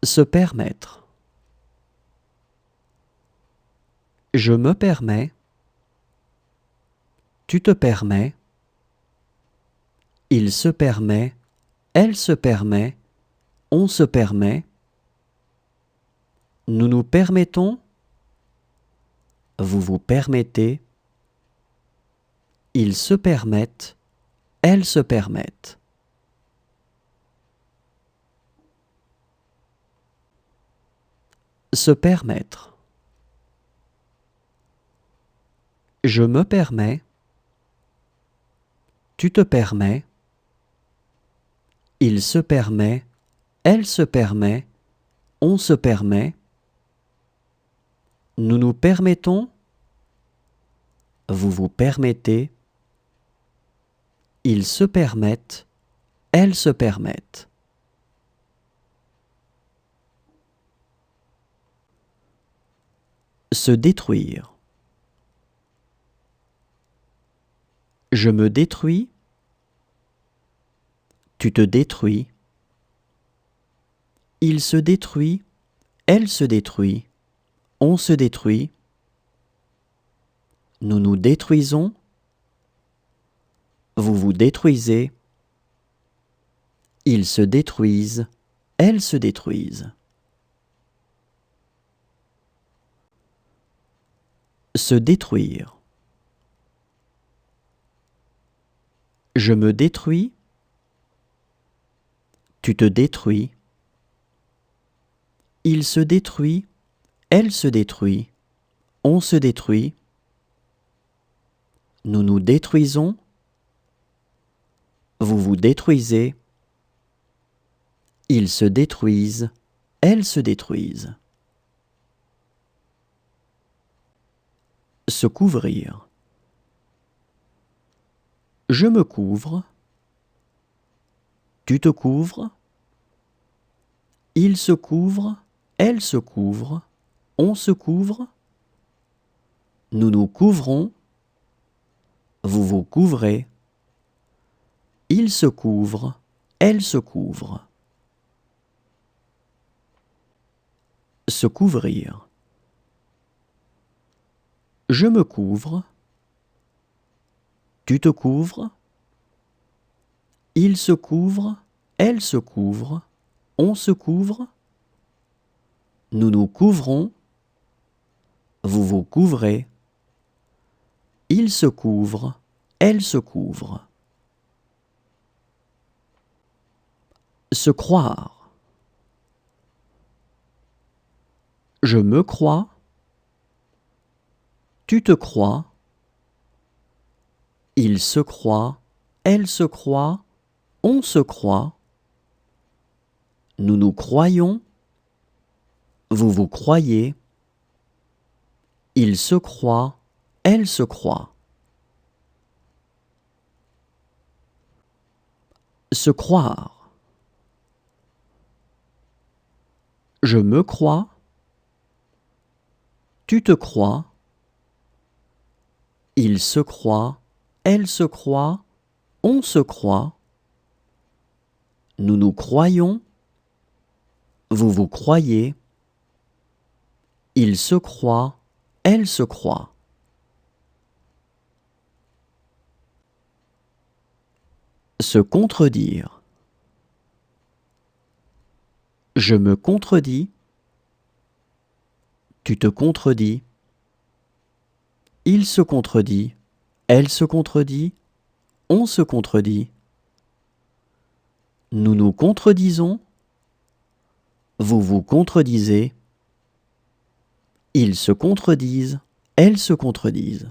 Se permettre. Je me permets. Tu te permets. Il se permet. Elle se permet. On se permet. Nous nous permettons. Vous vous permettez. Ils se permettent. Elles se permettent. Se permettre. Je me permets. Tu te permets. Il se permet. Elle se permet. On se permet. Nous nous permettons. Vous vous permettez. Ils se permettent. Elles se permettent. Se détruire. Je me détruis. Tu te détruis. Il se détruit. Elle se détruit. On se détruit. Nous nous détruisons. Vous vous détruisez. Ils se détruisent. Elles se détruisent. Se détruire. Je me détruis. Tu te détruis. Il se détruit. Elle se détruit. On se détruit. Nous nous détruisons. Vous vous détruisez. Ils se détruisent. Elles se détruisent. Se couvrir. Je me couvre. Tu te couvres. Il se couvre. Elle se couvre. On se couvre. Nous nous couvrons. Vous vous couvrez. Il se couvre. Elle se couvre. Se couvrir. Je me couvre. Tu te couvres. Il se couvre. Elle se couvre. On se couvre. Nous nous couvrons. Vous vous couvrez. Il se couvre. Elle se couvre. Se croire. Je me crois. Tu te crois. Il se croit. Elle se croit. On se croit. Nous nous croyons. Vous vous croyez. Il se croit. Elle se croit. Se croire. Je me crois. Tu te crois. Il se croit. Elle se croit. On se croit. Nous nous croyons. Vous vous croyez. Il se croit. Elle se croit. Se contredire. Je me contredis. Tu te contredis. Il se contredit. Elle se contredit. On se contredit. Nous nous contredisons. Vous vous contredisez. Ils se contredisent. Elles se contredisent.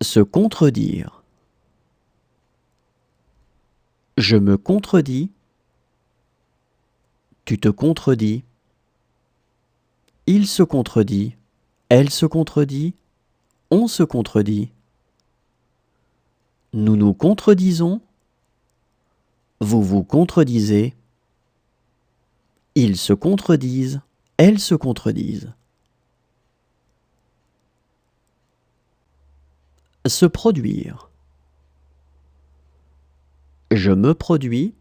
Se contredire. Je me contredis. Tu te contredis. Il se contredit. Elle se contredit. On se contredit. Nous nous contredisons. Vous vous contredisez. Ils se contredisent. Elles se contredisent. Se produire. Je me produis.